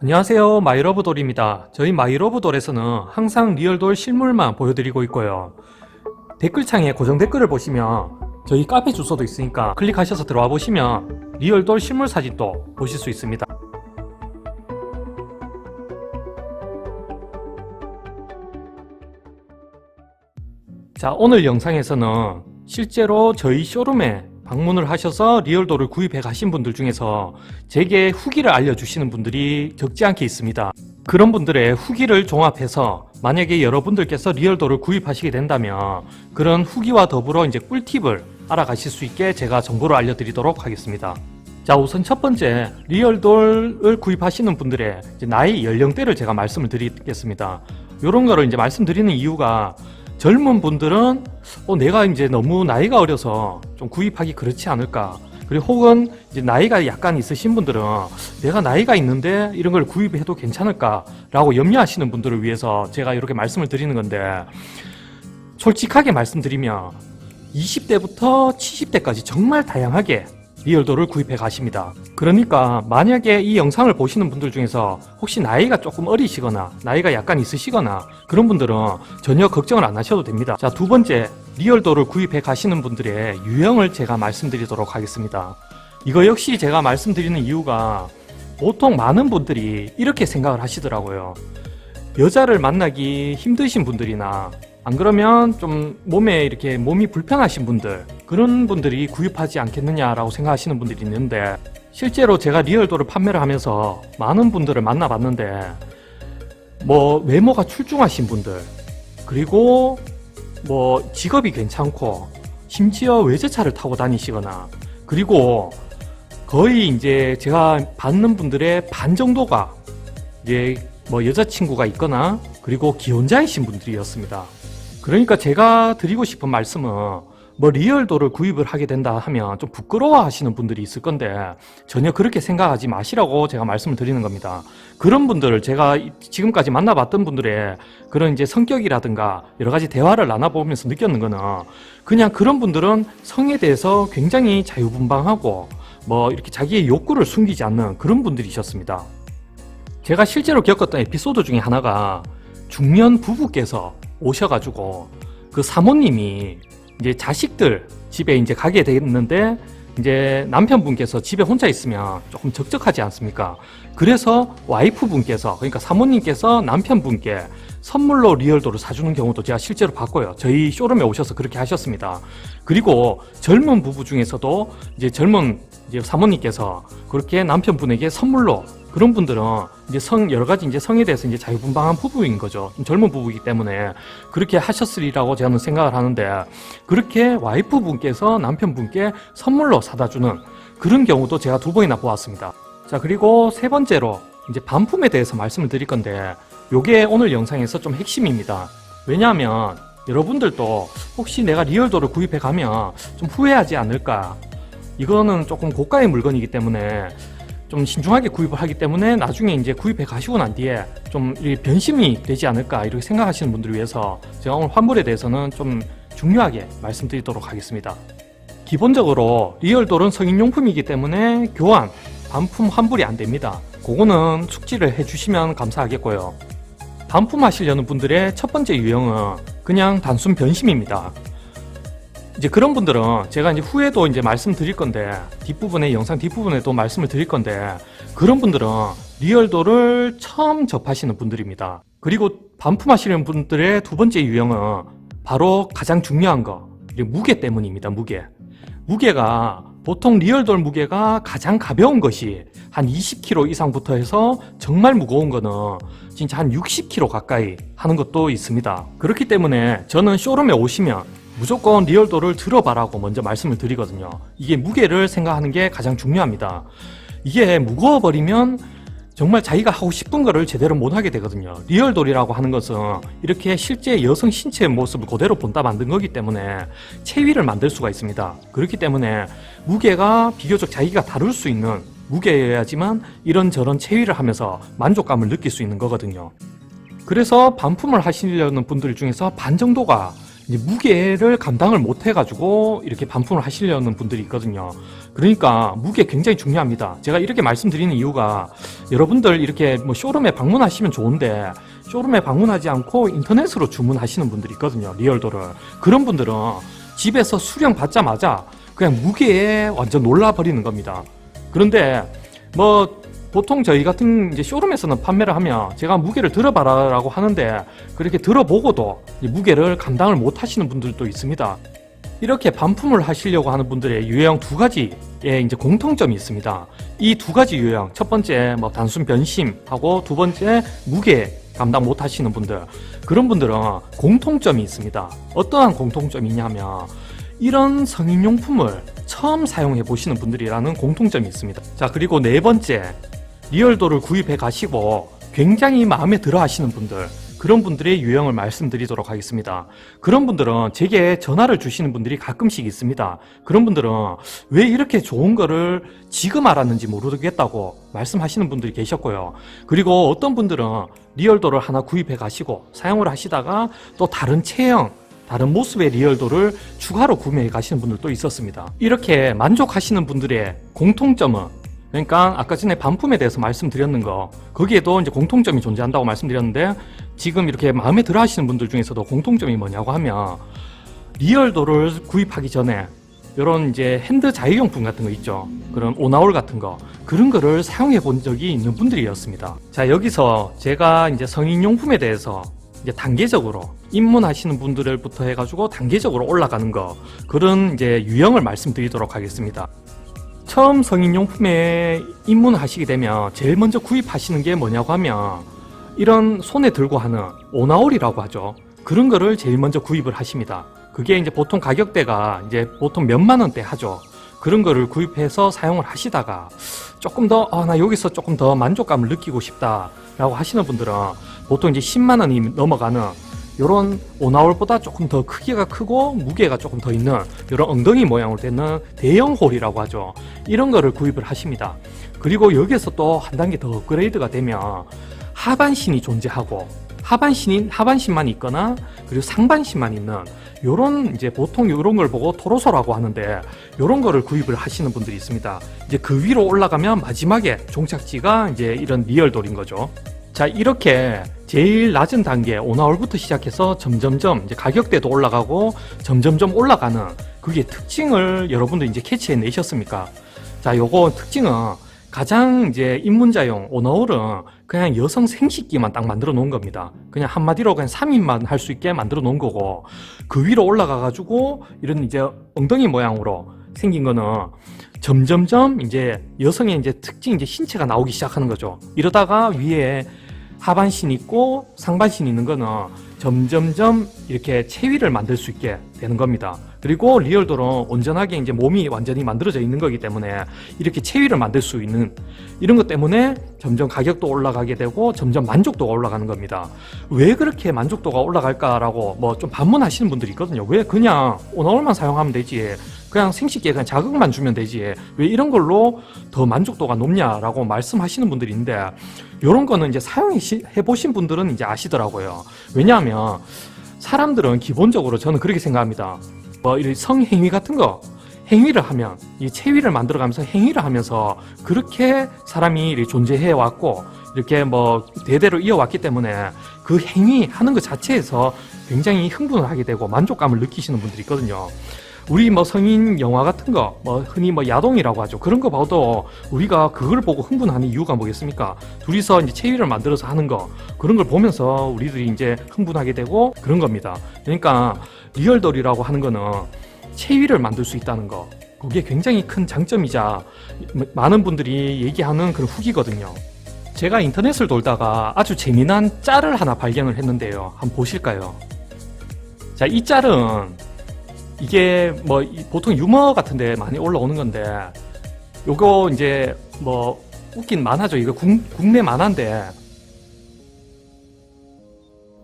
안녕하세요, 마이러브돌입니다. 저희 마이러브돌에서는 항상 리얼돌 실물만 보여드리고 있고요. 댓글창에 고정 댓글을 보시면 저희 카페 주소도 있으니까 클릭하셔서 들어와 보시면 리얼돌 실물 사진도 보실 수 있습니다. 자, 오늘 영상에서는 실제로 저희 쇼룸에 방문을 하셔서 리얼돌을 구입해 가신 분들 중에서 제게 후기를 알려주시는 분들이 적지 않게 있습니다. 그런 분들의 후기를 종합해서 만약에 여러분들께서 리얼돌을 구입하시게 된다면 그런 후기와 더불어 이제 꿀팁을 알아가실 수 있게 제가 정보를 알려드리도록 하겠습니다. 자, 우선 첫 번째, 리얼돌을 구입하시는 분들의 이제 나이 연령대를 제가 말씀을 드리겠습니다. 이런 거를 이제 말씀드리는 이유가 젊은 분들은 내가 이제 너무 나이가 어려서 좀 구입하기 그렇지 않을까, 그리고 혹은 이제 나이가 약간 있으신 분들은 내가 나이가 있는데 이런 걸 구입해도 괜찮을까 라고 염려하시는 분들을 위해서 제가 이렇게 말씀을 드리는 건데, 솔직하게 말씀드리면 20대부터 70대까지 정말 다양하게 리얼돌을 구입해 가십니다. 그러니까 만약에 이 영상을 보시는 분들 중에서 혹시 나이가 조금 어리시거나 나이가 약간 있으시거나 그런 분들은 전혀 걱정을 안 하셔도 됩니다. 자, 두 번째, 리얼돌을 구입해 가시는 분들의 유형을 제가 말씀드리도록 하겠습니다. 이거 역시 제가 말씀드리는 이유가 보통 많은 분들이 이렇게 생각을 하시더라고요. 여자를 만나기 힘드신 분들이나 안 그러면 좀 몸이 불편하신 분들, 그런 분들이 구입하지 않겠느냐라고 생각하시는 분들이 있는데, 실제로 제가 리얼돌을 판매를 하면서 많은 분들을 만나봤는데 외모가 출중하신 분들, 그리고 직업이 괜찮고 심지어 외제차를 타고 다니시거나, 그리고 거의 이제 제가 받는 분들의 반 정도가 이제 여자친구가 있거나 그리고 기혼자이신 분들이었습니다. 그러니까 제가 드리고 싶은 말씀은 리얼돌을 구입을 하게 된다 하면 좀 부끄러워 하시는 분들이 있을 건데 전혀 그렇게 생각하지 마시라고 제가 말씀을 드리는 겁니다. 그런 분들을 제가 지금까지 만나봤던 분들의 그런 이제 성격이라든가 여러 가지 대화를 나눠보면서 느꼈는 거는, 그냥 그런 분들은 성에 대해서 굉장히 자유분방하고 이렇게 자기의 욕구를 숨기지 않는 그런 분들이셨습니다. 제가 실제로 겪었던 에피소드 중에 하나가, 중년 부부께서 오셔가지고 그 사모님이 이제 자식들 집에 이제 가게 됐는데 이제 남편분께서 집에 혼자 있으면 조금 적적하지 않습니까? 그래서 와이프분께서, 그러니까 사모님께서 남편분께 선물로 리얼돌을 사주는 경우도 제가 실제로 봤고요. 저희 쇼룸에 오셔서 그렇게 하셨습니다. 그리고 젊은 부부 중에서도 이제 사모님께서 그렇게 남편분에게 선물로, 그런 분들은 이제 여러 가지 이제 성에 대해서 이제 자유분방한 부부인 거죠. 좀 젊은 부부이기 때문에 그렇게 하셨으리라고 저는 생각을 하는데, 그렇게 와이프분께서 남편분께 선물로 사다 주는 그런 경우도 제가 2번이나 보았습니다. 자, 그리고 세 번째로 이제 반품에 대해서 말씀을 드릴 건데, 요게 오늘 영상에서 좀 핵심입니다. 왜냐하면 여러분들도 혹시 내가 리얼돌을 구입해 가면 좀 후회하지 않을까, 이거는 조금 고가의 물건이기 때문에 좀 신중하게 구입을 하기 때문에 나중에 이제 구입해 가시고 난 뒤에 좀 변심이 되지 않을까, 이렇게 생각하시는 분들을 위해서 제가 오늘 환불에 대해서는 좀 중요하게 말씀드리도록 하겠습니다. 기본적으로 리얼돌은 성인용품이기 때문에 교환, 반품 환불이 안 됩니다. 그거는 숙지를 해주시면 감사하겠고요. 반품하시려는 분들의 첫 번째 유형은 그냥 단순 변심입니다. 이제 그런 분들은 제가 이제 후에도 이제 말씀드릴 건데, 영상 뒷부분에도 말씀을 드릴 건데, 그런 분들은 리얼돌을 처음 접하시는 분들입니다. 그리고 반품하시는 분들의 두 번째 유형은 바로 가장 중요한 거, 무게 때문입니다. 무게가 보통 리얼돌 무게가 가장 가벼운 것이 한 20kg 이상부터 해서 정말 무거운 거는 진짜 한 60kg 가까이 하는 것도 있습니다. 그렇기 때문에 저는 쇼룸에 오시면 무조건 리얼돌을 들어봐라고 먼저 말씀을 드리거든요. 이게 무게를 생각하는 게 가장 중요합니다. 이게 무거워버리면 정말 자기가 하고 싶은 거를 제대로 못하게 되거든요. 리얼돌이라고 하는 것은 이렇게 실제 여성 신체의 모습을 그대로 본따 만든 거기 때문에 체위를 만들 수가 있습니다. 그렇기 때문에 무게가 비교적 자기가 다룰 수 있는 무게여야지만 이런저런 체위를 하면서 만족감을 느낄 수 있는 거거든요. 그래서 반품을 하시려는 분들 중에서 반 정도가 이제 무게를 감당을 못 해가지고 이렇게 반품을 하시려는 분들이 있거든요. 그러니까 무게 굉장히 중요합니다. 제가 이렇게 말씀드리는 이유가 여러분들 이렇게 뭐 쇼룸에 방문하시면 좋은데 쇼룸에 방문하지 않고 인터넷으로 주문하시는 분들이 있거든요. 리얼도를. 그런 분들은 집에서 수령 받자마자 그냥 무게에 완전 놀라버리는 겁니다. 그런데 뭐 보통 저희 같은 이제 쇼룸에서는 판매를 하면 제가 무게를 들어봐라 라고 하는데 그렇게 들어보고도 무게를 감당을 못 하시는 분들도 있습니다. 이렇게 반품을 하시려고 하는 분들의 유형 두 가지의 이제 공통점이 있습니다. 이 두 가지 유형, 첫 번째 뭐 단순 변심하고 두 번째 무게 감당 못 하시는 분들, 그런 분들은 공통점이 있습니다. 어떠한 공통점이 있냐면 이런 성인용품을 처음 사용해 보시는 분들이라는 공통점이 있습니다. 자, 그리고 네 번째, 리얼도를 구입해 가시고 굉장히 마음에 들어 하시는 분들, 그런 분들의 유형을 말씀드리도록 하겠습니다. 그런 분들은 제게 전화를 주시는 분들이 가끔씩 있습니다. 그런 분들은 왜 이렇게 좋은 거를 지금 알았는지 모르겠다고 말씀하시는 분들이 계셨고요. 그리고 어떤 분들은 리얼도를 하나 구입해 가시고 사용을 하시다가 또 다른 체형, 다른 모습의 리얼도를 추가로 구매해 가시는 분들도 있었습니다. 이렇게 만족하시는 분들의 공통점은, 그러니까 아까 전에 반품에 대해서 말씀드렸는 거, 거기에도 이제 공통점이 존재한다고 말씀드렸는데, 지금 이렇게 마음에 들어 하시는 분들 중에서도 공통점이 뭐냐고 하면 리얼도를 구입하기 전에 이런 이제 핸드 자유용품 같은 거 있죠. 그런 오나홀 같은 거, 그런 거를 사용해 본 적이 있는 분들이었습니다. 자, 여기서 제가 이제 성인용품에 대해서 이제 단계적으로 입문하시는 분들부터 해가지고 단계적으로 올라가는 거, 그런 이제 유형을 말씀드리도록 하겠습니다. 처음 성인용품에 입문하시게 되면 제일 먼저 구입하시는 게 뭐냐고 하면 이런 손에 들고 하는 오나홀이라고 하죠. 그런 거를 제일 먼저 구입을 하십니다. 그게 이제 보통 가격대가 이제 보통 몇만 원대 하죠. 그런 거를 구입해서 사용을 하시다가 조금 더 나 여기서 조금 더 만족감을 느끼고 싶다라고 하시는 분들은 보통 이제 10만 원이 넘어가는 요런 오나홀보다 조금 더 크기가 크고 무게가 조금 더 있는 요런 엉덩이 모양으로 되는 대형 홀이라고 하죠. 이런 거를 구입을 하십니다. 그리고 여기에서 또 한 단계 더 업그레이드가 되면 하반신이 존재하고 하반신만 있거나 그리고 상반신만 있는 요런 이제 보통 요런 걸 보고 토로소라고 하는데 요런 거를 구입을 하시는 분들이 있습니다. 이제 그 위로 올라가면 마지막에 종착지가 이제 이런 리얼돌인 거죠. 자, 이렇게 제일 낮은 단계 오나홀부터 시작해서 점점점 이제 가격대도 올라가고 점점점 올라가는 그게 특징을 여러분들 이제 캐치해 내셨습니까? 자, 요거 특징은 가장 이제 입문자용 오나홀은 그냥 여성 생식기만 딱 만들어 놓은 겁니다. 그냥 한마디로 그냥 3인만 할 수 있게 만들어 놓은 거고, 그 위로 올라가 가지고 이런 이제 엉덩이 모양으로 생긴 거는 점점점 이제 여성의 이제 특징, 이제 신체가 나오기 시작하는 거죠. 이러다가 위에 하반신 있고 상반신 있는 거는 점점점 이렇게 체위를 만들 수 있게 되는 겁니다. 그리고 리얼도는 온전하게 이제 몸이 완전히 만들어져 있는 거기 때문에 이렇게 체위를 만들 수 있는 이런 것 때문에 점점 가격도 올라가게 되고 점점 만족도가 올라가는 겁니다. 왜 그렇게 만족도가 올라갈까라고 뭐 좀 반문하시는 분들이 있거든요. 왜 그냥 오나홀만 사용하면 되지, 그냥 생식기에 그냥 자극만 주면 되지, 왜 이런 걸로 더 만족도가 높냐라고 말씀하시는 분들이 있는데, 이런 거는 이제 사용해 보신 분들은 이제 아시더라고요. 왜냐하면 사람들은 기본적으로 저는 그렇게 생각합니다. 뭐 이런 성행위 같은 거 행위를 하면 이 체위를 만들어가면서 행위를 하면서 그렇게 사람이 이렇게 존재해 왔고 이렇게 뭐 대대로 이어왔기 때문에 그 행위 하는 것 자체에서 굉장히 흥분을 하게 되고 만족감을 느끼시는 분들이 있거든요. 우리 뭐 성인 영화 같은 거, 뭐 흔히 뭐 야동이라고 하죠. 그런 거 봐도 우리가 그걸 보고 흥분하는 이유가 뭐겠습니까? 둘이서 이제 체위를 만들어서 하는 거, 그런 걸 보면서 우리들이 이제 흥분하게 되고 그런 겁니다. 그러니까 리얼돌이라고 하는 거는 체위를 만들 수 있다는 거, 그게 굉장히 큰 장점이자 많은 분들이 얘기하는 그런 후기거든요. 제가 인터넷을 돌다가 아주 재미난 짤을 하나 발견을 했는데요. 한번 보실까요? 자, 이 짤은 이게 뭐 보통 유머 같은데 많이 올라오는 건데, 요거 이제 뭐 웃긴 만화죠. 이거 국내 만화인데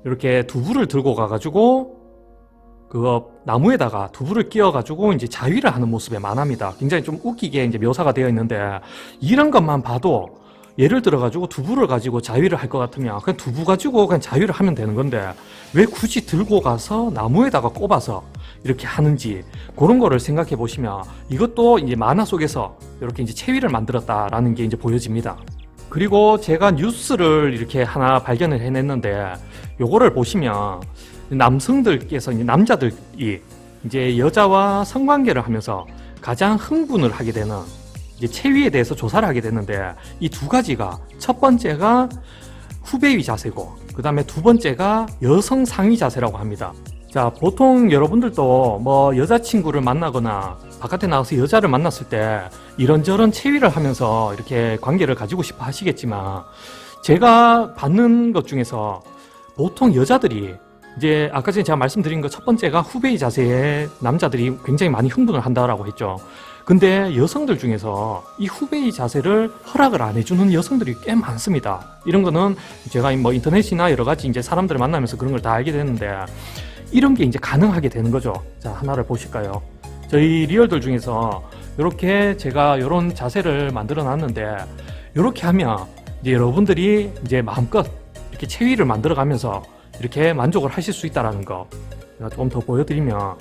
이렇게 두부를 들고 가가지고 그거 나무에다가 두부를 끼워가지고 이제 자위를 하는 모습의 만화입니다. 굉장히 좀 웃기게 이제 묘사가 되어 있는데, 이런 것만 봐도 예를 들어가지고 두부를 가지고 자위를 할 것 같으면 그냥 두부 가지고 그냥 자위를 하면 되는 건데 왜 굳이 들고 가서 나무에다가 꼽아서 이렇게 하는지 그런 거를 생각해 보시면 이것도 이제 만화 속에서 이렇게 이제 체위를 만들었다라는 게 이제 보여집니다. 그리고 제가 뉴스를 이렇게 하나 발견을 해냈는데 요거를 보시면 남성들께서 이제 남자들이 이제 여자와 성관계를 하면서 가장 흥분을 하게 되는 이제 체위에 대해서 조사를 하게 됐는데 이 두 가지가 첫 번째가 후배위 자세고 그 다음에 두 번째가 여성 상위 자세라고 합니다. 자, 보통 여러분들도 뭐 여자친구를 만나거나 바깥에 나가서 여자를 만났을 때 이런저런 체위를 하면서 이렇게 관계를 가지고 싶어 하시겠지만 제가 받는 것 중에서 보통 여자들이 이제 아까 전에 제가 말씀드린 것 첫 번째가 후배위 자세에 남자들이 굉장히 많이 흥분을 한다라고 했죠. 근데 여성들 중에서 이 후배위 자세를 허락을 안 해주는 여성들이 꽤 많습니다. 이런 거는 제가 뭐 인터넷이나 여러 가지 이제 사람들을 만나면서 그런 걸 다 알게 됐는데 이런 게 이제 가능하게 되는 거죠. 자, 하나를 보실까요? 저희 리얼들 중에서 이렇게 제가 이런 자세를 만들어 놨는데 이렇게 하면 이제 여러분들이 이제 마음껏 이렇게 체위를 만들어 가면서 이렇게 만족을 하실 수 있다라는 거 제가 좀 더 보여드리면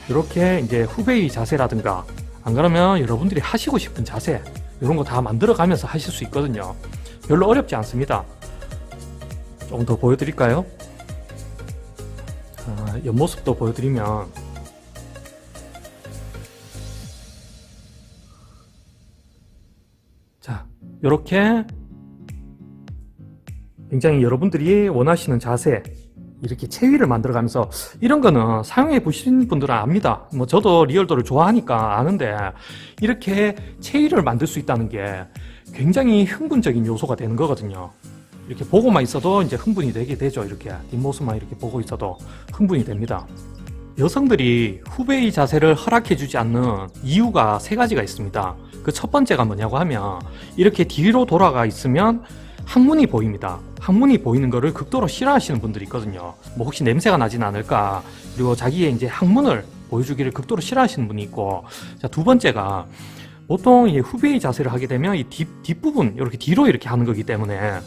이렇게 이제 후배위 자세라든가 안 그러면 여러분들이 하시고 싶은 자세 이런 거 다 만들어 가면서 하실 수 있거든요. 별로 어렵지 않습니다. 좀 더 보여드릴까요? 옆모습도 보여드리면 자, 이렇게 굉장히 여러분들이 원하시는 자세 이렇게 체위를 만들어가면서 이런 거는 사용해 보신 분들은 압니다. 뭐 저도 리얼도를 좋아하니까 아는데 이렇게 체위를 만들 수 있다는 게 굉장히 흥분적인 요소가 되는 거거든요. 이렇게 보고만 있어도 이제 흥분이 되게 되죠. 이렇게 뒷모습만 이렇게 보고 있어도 흥분이 됩니다. 여성들이 후배의 자세를 허락해 주지 않는 이유가 세 가지가 있습니다. 그 첫 번째가 뭐냐고 하면 이렇게 뒤로 돌아가 있으면 항문이 보입니다. 항문이 보이는 거를 극도로 싫어하시는 분들이 있거든요. 뭐 혹시 냄새가 나진 않을까, 그리고 자기의 이제 항문을 보여주기를 극도로 싫어하시는 분이 있고, 자, 두 번째가 보통 이 후배의 자세를 하게 되면 이 뒷부분 이렇게 뒤로 이렇게 하는 거기 때문에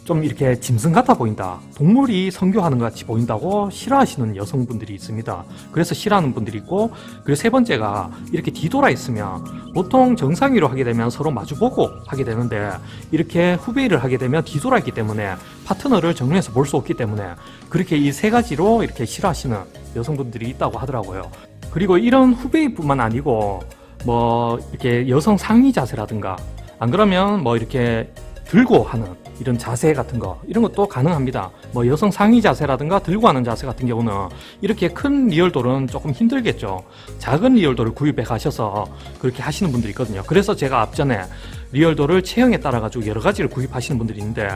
좀 이렇게 짐승 같아 보인다, 동물이 성교하는 것 같이 보인다고 싫어하시는 여성분들이 있습니다. 그래서 싫어하는 분들이 있고, 그리고 세 번째가 이렇게 뒤돌아 있으면 보통 정상위로 하게 되면 서로 마주보고 하게 되는데 이렇게 후배를 하게 되면 뒤돌아 있기 때문에 파트너를 정면에서 볼 수 없기 때문에 그렇게 이 세 가지로 이렇게 싫어하시는 여성분들이 있다고 하더라고요. 그리고 이런 후배뿐만 아니고 뭐 이렇게 여성 상위 자세라든가 안 그러면 뭐 이렇게 들고 하는 이런 자세 같은 거 이런 것도 가능합니다. 뭐 여성 상위 자세라든가 들고 하는 자세 같은 경우는 이렇게 큰 리얼돌은 조금 힘들겠죠. 작은 리얼돌을 구입해 가셔서 그렇게 하시는 분들이 있거든요. 그래서 제가 앞전에 리얼돌을 체형에 따라 가지고 여러 가지를 구입하시는 분들이 있는데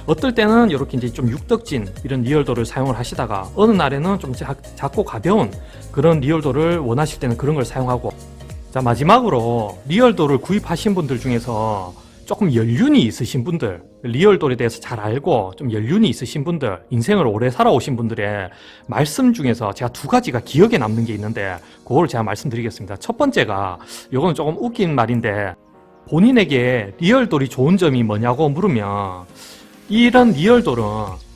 어떨 때는 이렇게 이제 좀 육덕진 이런 리얼돌을 사용을 하시다가 어느 날에는 좀 작고 가벼운 그런 리얼돌을 원하실 때는 그런 걸 사용하고, 자, 마지막으로 리얼돌을 구입하신 분들 중에서 조금 연륜이 있으신 분들, 리얼돌에 대해서 잘 알고 좀 연륜이 있으신 분들, 인생을 오래 살아오신 분들의 말씀 중에서 제가 두 가지가 기억에 남는 게 있는데 그걸 제가 말씀드리겠습니다. 첫 번째가, 이거는 조금 웃긴 말인데, 본인에게 리얼돌이 좋은 점이 뭐냐고 물으면 이런 리얼돌은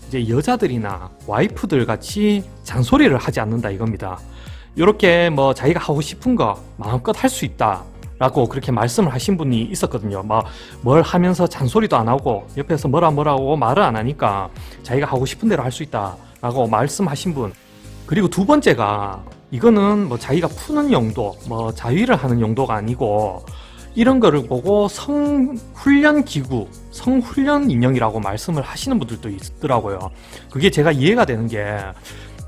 이제 여자들이나 와이프들 같이 잔소리를 하지 않는다 이겁니다. 이렇게 뭐 자기가 하고 싶은 거 마음껏 할 수 있다 라고 그렇게 말씀을 하신 분이 있었거든요. 막 뭘 하면서 잔소리도 안 하고 옆에서 뭐라고 말을 안 하니까 자기가 하고 싶은 대로 할 수 있다 라고 말씀하신 분. 그리고 두 번째가, 이거는 뭐 자기가 푸는 용도, 뭐 자위를 하는 용도가 아니고 이런 거를 보고 성훈련 기구, 성훈련 인형이라고 말씀을 하시는 분들도 있더라고요. 그게 제가 이해가 되는 게,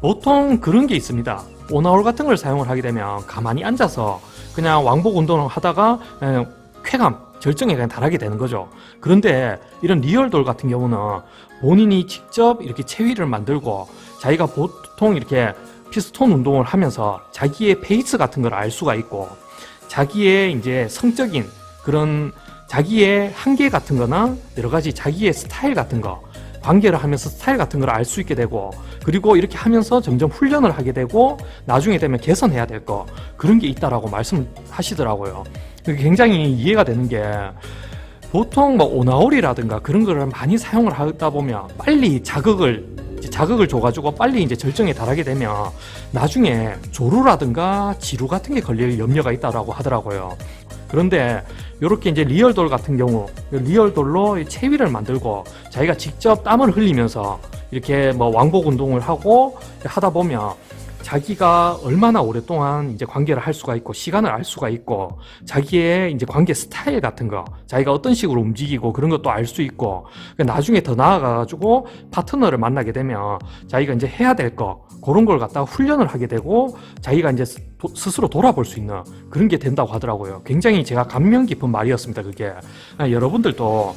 보통 그런 게 있습니다. 오나홀 같은 걸 사용을 하게 되면 가만히 앉아서 그냥 왕복 운동을 하다가 그냥 쾌감, 절정에 그냥 달하게 되는 거죠. 그런데 이런 리얼돌 같은 경우는 본인이 직접 이렇게 체위를 만들고 자기가 보통 이렇게 피스톤 운동을 하면서 자기의 페이스 같은 걸 알 수가 있고, 자기의 이제 성적인 그런 자기의 한계 같은 거나 여러 가지 자기의 스타일 같은 거, 관계를 하면서 스타일 같은 걸 알 수 있게 되고, 그리고 이렇게 하면서 점점 훈련을 하게 되고 나중에 되면 개선해야 될 거, 그런 게 있다라고 말씀하시더라고요. 굉장히 이해가 되는 게, 보통 뭐 오나홀이라든가 그런 거를 많이 사용을 하다 보면 빨리 자극을 줘가지고 빨리 이제 절정에 달하게 되면 나중에 조루라든가 지루 같은 게 걸릴 염려가 있다라고 하더라고요. 그런데 이렇게 이제 리얼돌 같은 경우 리얼돌로 체위를 만들고 자기가 직접 땀을 흘리면서 이렇게 뭐 왕복 운동을 하고 하다 보면 자기가 얼마나 오랫동안 이제 관계를 할 수가 있고 시간을 알 수가 있고 자기의 이제 관계 스타일 같은 거 자기가 어떤 식으로 움직이고 그런 것도 알 수 있고 나중에 더 나아가가지고 파트너를 만나게 되면 자기가 이제 해야 될 거 그런 걸 갖다가 훈련을 하게 되고 자기가 이제 스스로 돌아볼 수 있는 그런 게 된다고 하더라고요. 굉장히 제가 감명 깊은 말이었습니다. 그게 여러분들도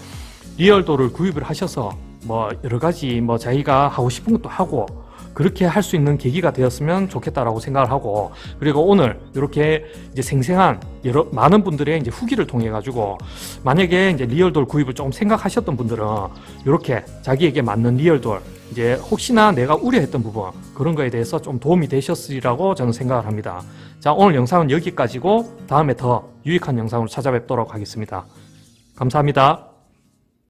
리얼도를 구입을 하셔서 뭐 여러 가지 뭐 자기가 하고 싶은 것도 하고 그렇게 할 수 있는 계기가 되었으면 좋겠다라고 생각을 하고, 그리고 오늘 이렇게 이제 생생한 많은 분들의 이제 후기를 통해 가지고 만약에 이제 리얼돌 구입을 조금 생각하셨던 분들은 이렇게 자기에게 맞는 리얼돌 이제 혹시나 내가 우려했던 부분 그런 거에 대해서 좀 도움이 되셨으리라고 저는 생각을 합니다. 자, 오늘 영상은 여기까지고 다음에 더 유익한 영상으로 찾아뵙도록 하겠습니다. 감사합니다.